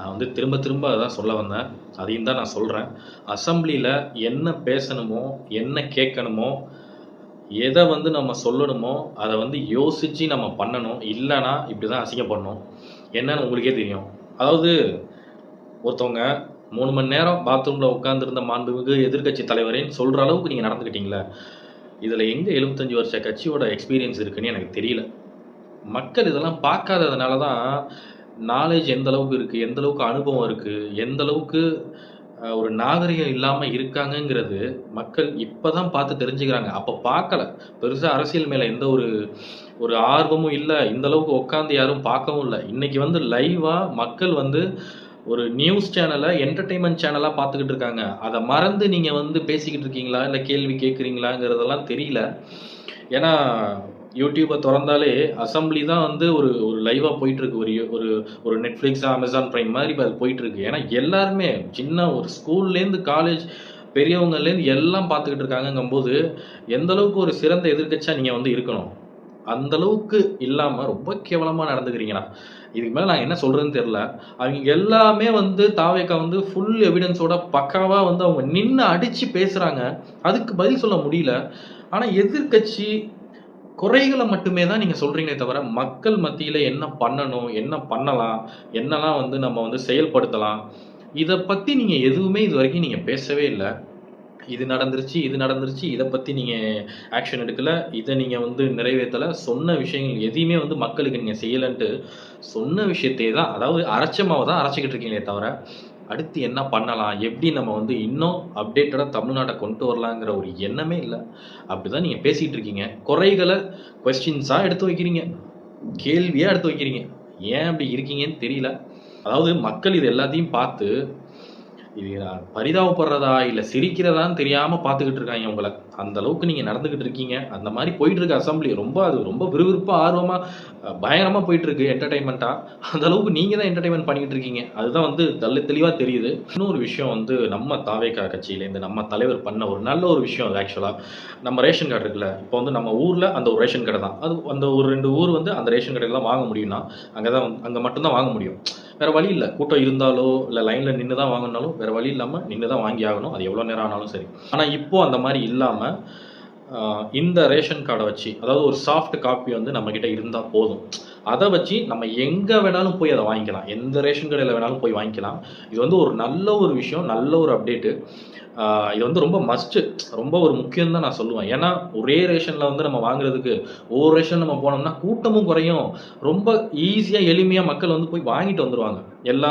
நான் வந்து திரும்ப திரும்ப அதான் சொல்ல வந்தேன். அதையும் தான் நான் சொல்றேன். அசெம்பிளில என்ன பேசணுமோ, என்ன கேட்கணுமோ, எத வந்து நம்ம சொல்லணுமோ, அத வந்து யோசிச்சு நம்ம பண்ணணும். இல்லன்னா, இப்படி தான் அசிங்கப்படணும். என்னன்னு உங்களுக்கே தெரியும். அதாவது ஒருத்தவங்க 3 மணி நேரம் பாத்ரூம்ல உட்கார்ந்திருந்த மாண்புமிகு எதிர்க்கட்சி தலைவரேன்னு சொல்ற அளவுக்கு நீங்க நடந்துக்கிட்டீங்கல்ல, இதுல எங்க 75 வருஷ கட்சியோட எக்ஸ்பீரியன்ஸ் இருக்குன்னு எனக்கு தெரியல. மக்கள் இதெல்லாம் பார்க்காததுனால தான், நாலேட்ஜ் எந்த அளவுக்கு இருக்கு, எந்த அளவுக்கு அனுபவம் இருக்கு, எந்த அளவுக்கு ஒரு நாகரிகம் இல்லாம இருக்காங்கங்கிறது மக்கள் இப்ப தான் பார்த்து தெரிஞ்சுக்கிறாங்க. அப்ப பார்க்கல. பெருசா அரசியல் மேல எந்த ஒரு ஒரு ஆர்வமும் இல்ல. இந்த அளவுக்கு உட்கார்ந்து யாரும் பார்க்கவும் இல்ல. இன்னைக்கு வந்து லைவா மக்கள் வந்து ஒரு நியூஸ் சேனல என்டர்டெயின்மென்ட் சேனலா பார்த்துக்கிட்டு இருக்காங்க. அத மறந்து நீங்க வந்து பேசிக்கிட்டு இருக்கீங்களா? இல்ல கேள்வி கேட்கிறீங்களாங்கிறதெல்லாம் தெரியல. ஏன்னா, யூடியூப தொறந்தாலே அசெம்பிளி தான் வந்து ஒரு ஒரு லைவா போயிட்டுருக்கு. ஒரு ஒரு Netflix, Amazon Prime மாரி இப்ப அது போயிட்டுருக்கு. ஏன்னா எல்லாருமே சின்ன ஒரு ஸ்கூல்லேருந்து காலேஜ் பெரியவங்கலேருந்து எல்லாம் பார்த்துக்கிட்டு இருக்காங்கங்கும்போது, எந்த அளவுக்கு ஒரு சிறந்த எதிர்க்கட்சியா நீங்க வந்து இருக்கணும். அந்த அளவுக்கு இல்லாம ரொம்ப கேவலமா நடந்துக்கிறீங்கண்ணா. இதுக்கு மேல நான் என்ன சொல்றதுன்னு தெரியல. அவிங்க எல்லாமே வந்து தாவேக்கா வந்து ஃபுல் எவிடன்ஸோட பக்காவா வந்து அவங்க நின்னு அடிச்சு பேசுறாங்க. அதுக்கு பதில் சொல்ல முடியல. ஆனா எதிர்க்கட்சி குறைகள மட்டுமே தான் நீங்க சொல்றீங்களே தவிர, மக்கள் மத்தியில என்ன பண்ணணும்? என்ன பண்ணலாம்? என்னலாம் வந்து நம்ம வந்து செயல்படுத்தலாம்? இத பத்தி நீங்க எதுவுமே இதுவரைக்கும் நீங்க பேசவே இல்ல. இது நடந்துருச்சு, இது நடந்துருச்சு. இத பத்தி நீங்க ஆக்ஷன் எடுக்கல. இத நீங்க வந்து நிறைவேத்தல. சொன்ன விஷயங்கள் எதையுமே வந்து மக்களுக்கு நீங்க செய்யலன்ட்டு, சொன்ன விஷயத்தையே தான் அதாவது அரைச்ச மாவ தான் அரைச்சுக்கிட்டு இருக்கீங்களே தவிர, அடுத்து என்ன பண்ணலாம்? எப்படி நம்ம வந்து இன்னும் அப்டேட்டடா தமிழ்நாட்ட கொண்டு வரலாங்கிற ஒரு எண்ணமே இல்ல. அப்படிதான் நீங்க பேசிட்டு இருக்கீங்க. குறைகள கொஸ்டின்ஸா எடுத்து வைக்கிறீங்க. கேள்வியா எடுத்து வைக்கிறீங்க. ஏன் அப்படி இருக்கீங்கன்னு தெரியல. அதாவது மக்கள் இது எல்லாத்தையும் பார்த்து இது பரிதாபப்படுறதா, இல்ல சிரிக்கிறதான்னு தெரியாம பார்த்துக்கிட்டு இருக்காய்ங்க உங்கள. அந்த அளவுக்கு நீங்க நடந்துகிட்டு இருக்கீங்க. அந்த மாரி போயிட்டு இருக்கு அசெம்பிளி. அது ரொம்ப விறுவிறுப்பா, ஆர்வமா, பயங்கரமா போயிட்டு இருக்கு என்டர்டெயின்மென்ட்டா. அந்த அளவுக்கு நீங்க தான் என்டர்டெயின்மென்ட் பண்ணிக்கிட்டு இருக்கீங்க. அதுதான் வந்து தெளிவா தெரியுது. இன்னொரு விஷயம் வந்து நம்ம தாவேகா கட்சியிலேருந்து நம்ம தலைவர் பண்ண ஒரு நல்ல ஒரு விஷயம் அது ஆக்சுவலா. நம்ம ரேஷன் கார்டு இருக்குல்ல, இப்போ வந்து நம்ம ஊர்ல அந்த ஒரு ரேஷன் கடை தான். அது அந்த ஒரு 2 ஊர் வந்து அந்த ரேஷன் கடையில தான் வாங்க முடியும்னா, அங்க மட்டும் தான் வாங்க முடியும். வேற வழி இல்ல. கூட்டம் இருந்தாலோ, இல்ல லைன்ல நின்னு தான் வாங்கணும்னாலும், வேற வழி இல்லாம நின்னு தான் வாங்கி ஆகணும். அது எவ்வளோ நேரம் ஆனாலும் சரி. ஆனா இப்போ அந்த மாரி இல்லாம, இந்த ரேஷன் கார்ட வச்சு, அதாவது ஒரு சாஃப்ட் காப்பி வந்து நம்மகிட்ட இருந்தா போதும். அத வச்சு நம்ம எங்க வேணாலும் போய் அத வாங்கிக்கலாம். எந்த ரேஷன் கடையில வேணாலும் போய் வாங்கிக்கலாம். இது வந்து ஒரு நல்ல ஒரு விஷயம், நல்ல ஒரு அப்டேட்டு. இது வந்து ரொம்ப மஸ்ட்டு. ரொம்ப ஒரு முக்கியம் தான் நான் சொல்லுவேன். ஏன்னா, ஒரே ரேஷன்ல வந்து நம்ம வாங்குறதுக்கு, ஒவ்வொரு ரேஷன் நம்ம போனோம்னா கூட்டமும் குறையும். ரொம்ப ஈஸியா, எளிமையா மக்கள் வந்து போய் வாங்கிட்டு வந்துருவாங்க. எல்லா